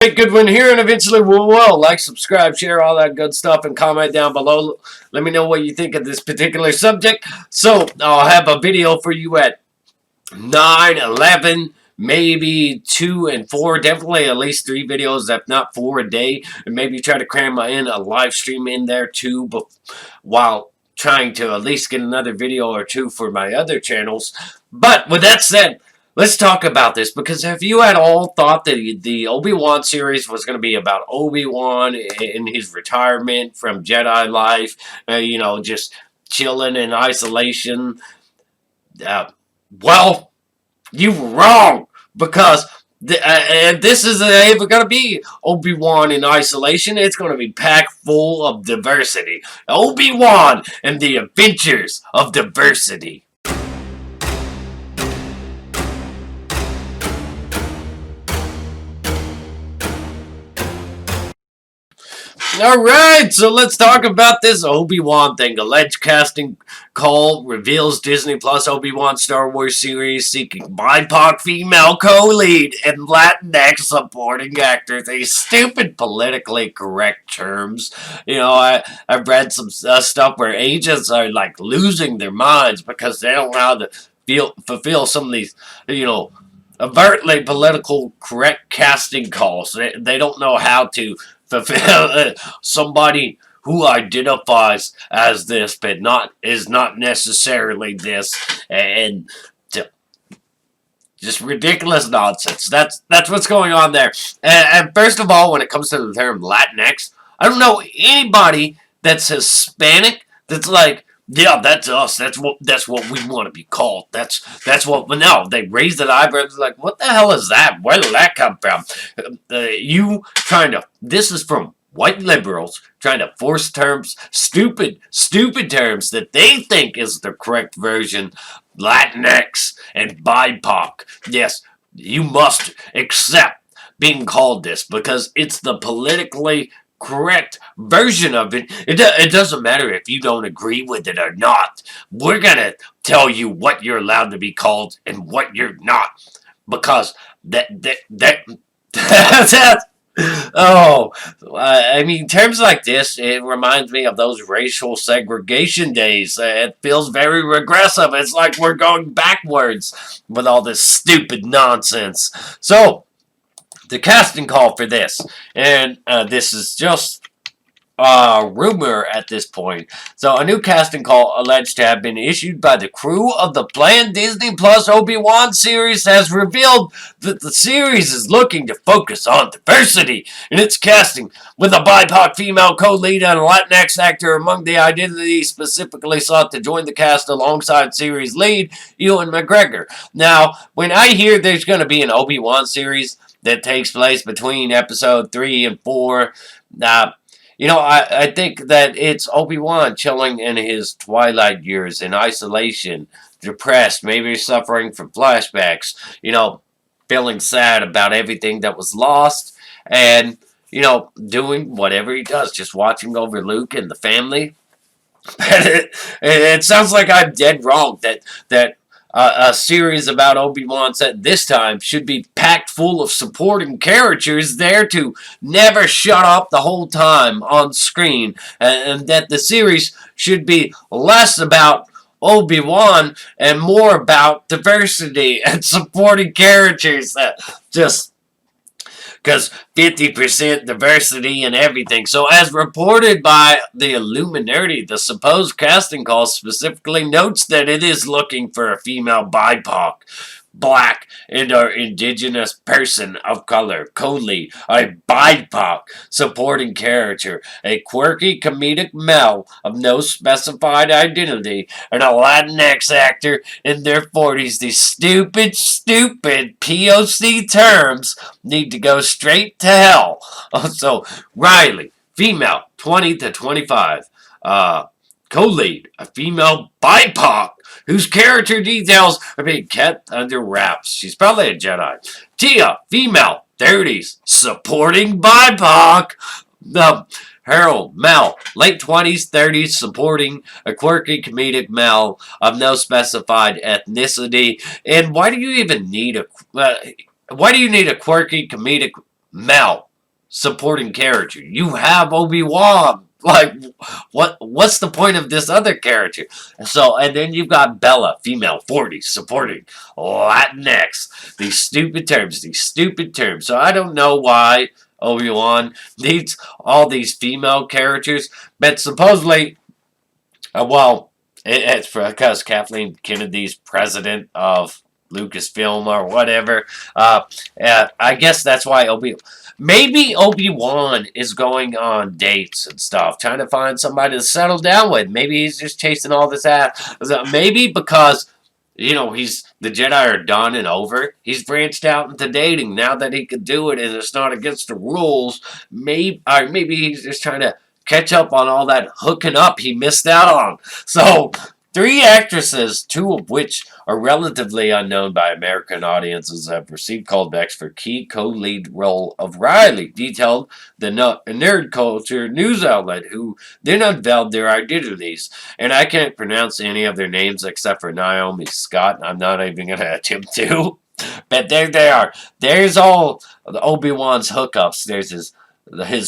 StrandofFate, Goodwin here, and eventually we will like, subscribe, share, all that good stuff, and comment down below. Let me know what you think of this particular subject. So, I'll have a video for you at 9, 11, maybe 2 and 4, definitely at least 3 videos, if not 4 a day, and maybe try to cram in a live stream in there too, but while trying to at least get another video or 2 for my other channels. But with that said, let's talk about this, because have you at all thought that the Obi Wan series was going to be about Obi Wan in his retirement from Jedi life, just chilling in isolation? Well, you were wrong, because this isn't even going to be Obi-Wan in isolation. It's going to be packed full of diversity. Obi-Wan and the Adventures of Diversity. Alright, so let's talk about this Obi-Wan thing. Alleged casting call reveals Disney Plus Obi Wan Star Wars series seeking BIPOC female co-lead and Latinx supporting actor. These stupid politically correct terms. I've read some stuff where agents are like losing their minds because they don't know how to fulfill some of these, overtly political correct casting calls. They don't know how to fulfill somebody who identifies as this but is not necessarily this, and just ridiculous nonsense. That's what's going on there. And first of all, when it comes to the term Latinx, I don't know anybody that's Hispanic that's like, yeah, that's us. That's what we want to be called. That's what. But no, they raise their eyebrows like, what the hell is that? Where did that come from? This is from white liberals trying to force terms, stupid terms that they think is the correct version, Latinx and BIPOC. Yes, you must accept being called this because it's the politically correct version of it. It doesn't matter if you don't agree with it or not. We're gonna tell you what you're allowed to be called and what you're not, because terms like this, it reminds me of those racial segregation days. It feels very regressive. It's like we're going backwards with all this stupid nonsense. So the casting call for this, and this is just rumor at this point. So a new casting call alleged to have been issued by the crew of the planned Disney Plus Obi Wan series has revealed that the series is looking to focus on diversity in its casting, with a BIPOC female co-lead and a Latinx actor among the identities specifically sought to join the cast alongside series lead Ewan McGregor. Now, when I hear there's going to be an Obi Wan series that takes place between episode 3 and 4, I think that it's Obi-Wan chilling in his twilight years in isolation, depressed, maybe suffering from flashbacks, feeling sad about everything that was lost, and, doing whatever he does, just watching over Luke and the family. It sounds like I'm dead wrong that a series about Obi-Wan set this time should be packed full of supporting characters there to never shut up the whole time on screen, and that the series should be less about Obi-Wan and more about diversity and supporting characters. That just because 50% diversity and everything. So as reported by the Illuminati, the supposed casting call specifically notes that it is looking for a female BIPOC, black, and or indigenous person of color co-lead, a BIPOC supporting character, a quirky comedic male of no specified identity, and a Latinx actor in their 40s. These stupid POC terms need to go straight to hell. So, Riley, female, 20 to 25, co-lead, a female BIPOC, whose character details are being kept under wraps. She's probably a Jedi. Tia, female, 30s, supporting BIPOC. Harold, male, late 20s, 30s, supporting a quirky comedic male of no specified ethnicity. And why do you even need a quirky comedic male supporting character. You have Obi Wan. Like, what's the point of this other character? So, and then you've got Bella, female, 40, supporting Latinx. These stupid terms, these stupid terms. So I don't know why Obi Wan needs all these female characters, but supposedly, it's because Kathleen Kennedy's president of Lucasfilm or whatever. I guess that's why maybe Obi-Wan is going on dates and stuff, trying to find somebody to settle down with. Maybe he's just chasing all this ass. Maybe because, the Jedi are done and over. He's branched out into dating now that he could do it and it's not against the rules. Maybe he's just trying to catch up on all that hooking up he missed out on. So, 3 actresses, 2 of which are relatively unknown by American audiences, have received callbacks for key co-lead role of Riley, detailed the nerd culture news outlet, who then unveiled their identities. And I can't pronounce any of their names except for Naomi Scott. I'm not even going to attempt to. But there they are. There's all the Obi-Wan's hookups. There's his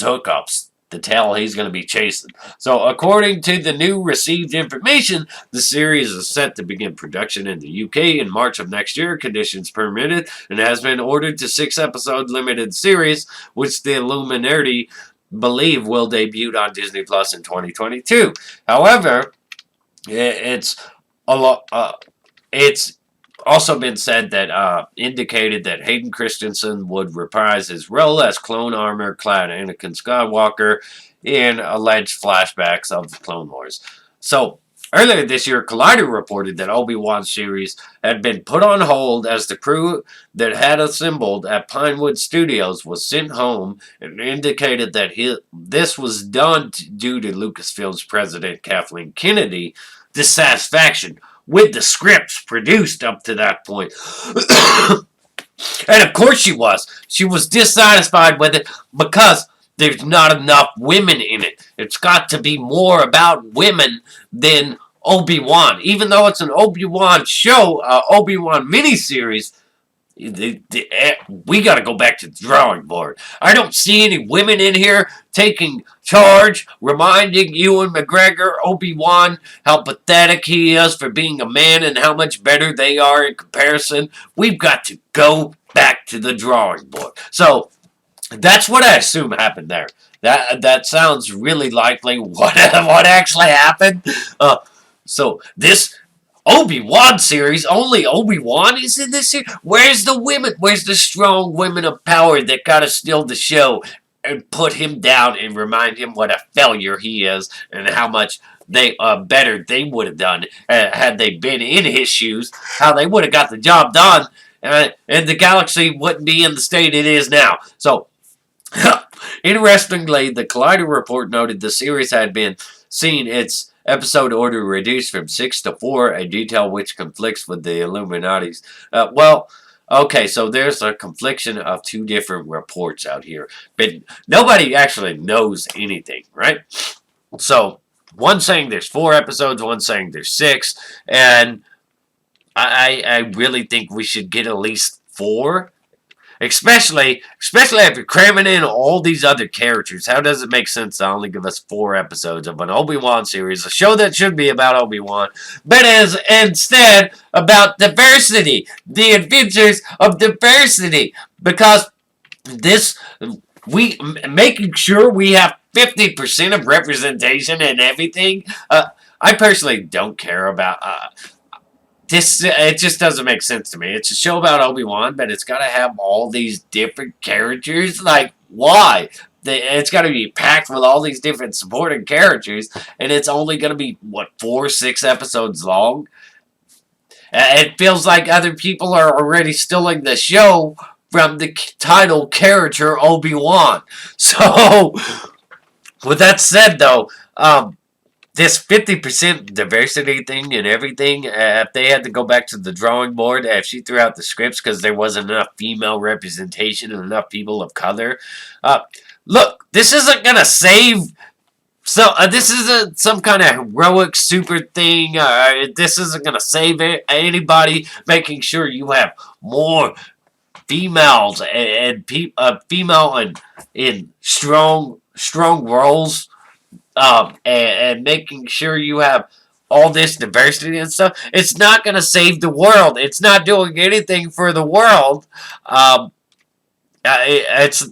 hookups. The tail he's going to be chasing. So, according to the new received information, the series is set to begin production in the UK in March of next year, conditions permitted, and has been ordered to 6-episode limited series, which the Illuminati believe will debut on Disney Plus in 2022. However, it's also been said that indicated that Hayden Christensen would reprise his role as clone armor-clad Anakin Skywalker in alleged flashbacks of the Clone Wars. So, earlier this year, Collider reported that Obi-Wan's series had been put on hold as the crew that had assembled at Pinewood Studios was sent home, and indicated that this was done due to Lucasfilm's president, Kathleen Kennedy, dissatisfaction with the scripts produced up to that point. And of course she was. She was dissatisfied with it because there's not enough women in it. It's got to be more about women than Obi-Wan. Even though it's an Obi-Wan show, Obi-Wan miniseries, we got to go back to the drawing board. I don't see any women in here taking charge, reminding Ewan McGregor, Obi-Wan, how pathetic he is for being a man and how much better they are in comparison. We've got to go back to the drawing board. So, that's what I assume happened there. That sounds really likely what actually happened. So, this Obi-Wan series, only Obi-Wan is in this series? Where's the women? Where's the strong women of power that gotta steal the show and put him down and remind him what a failure he is and how much better they would have done had they been in his shoes, how they would have got the job done, and the galaxy wouldn't be in the state it is now. So, interestingly, the Collider report noted the series had been seen its episode order reduced from 6 to 4, a detail which conflicts with the Illuminati's. Okay, so there's a confliction of 2 different reports out here, but nobody actually knows anything, right? So, one saying there's 4 episodes, one saying there's 6, and I really think we should get at least 4. Especially if you're cramming in all these other characters. How does it make sense to only give us 4 episodes of an Obi-Wan series, a show that should be about Obi-Wan, but is instead about diversity, the adventures of diversity, because making sure we have 50% of representation and everything. I personally don't care about. It just doesn't make sense to me. It's a show about Obi-Wan, but it's got to have all these different characters. Like, why? It's got to be packed with all these different supporting characters, and it's only going to be, 4 or 6 episodes long? It feels like other people are already stealing the show from the title character Obi-Wan. So, with that said, though, this 50% diversity thing and everything, if they had to go back to the drawing board, if she threw out the scripts because there wasn't enough female representation and enough people of color, look, this isn't going to save. So, this isn't some kind of heroic super thing. This isn't going to save anybody, making sure you have more females female in strong roles, and making sure you have all this diversity and stuff. It's not going to save the world. It's not doing anything for the world. It's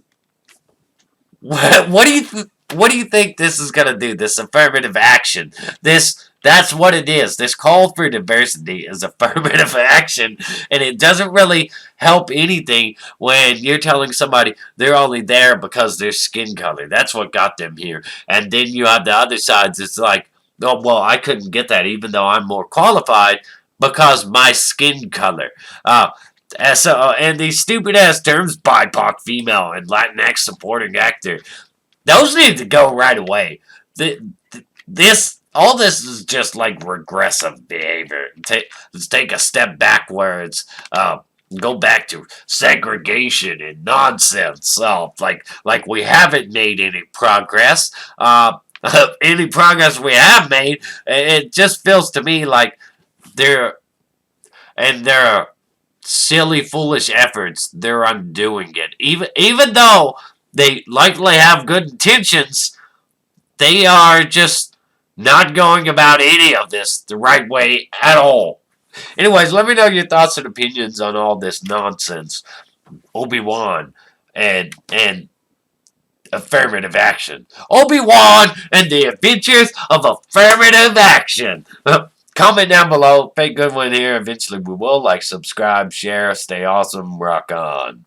what do you what do you think this is gonna do? This affirmative action. That's what it is. This call for diversity is affirmative action, and it doesn't really help anything when you're telling somebody they're only there because their skin color. That's what got them here. And then you have the other sides. It's like, oh well, I couldn't get that even though I'm more qualified because my skin color. And these stupid ass terms, BIPOC, female, and Latinx supporting actor, those need to go right away. All this is just like regressive behavior. Let's take a step backwards. Go back to segregation and nonsense. Like we haven't made any progress. Any progress we have made, it just feels to me like there are silly, foolish efforts, they're undoing it. Even though they likely have good intentions, they are just not going about any of this the right way at all. Anyways, let me know your thoughts and opinions on all this nonsense. Obi Wan and affirmative action. Obi Wan and the adventures of affirmative action. Comment down below. Fake good one here. Eventually we will. Like, subscribe, share, stay awesome, rock on.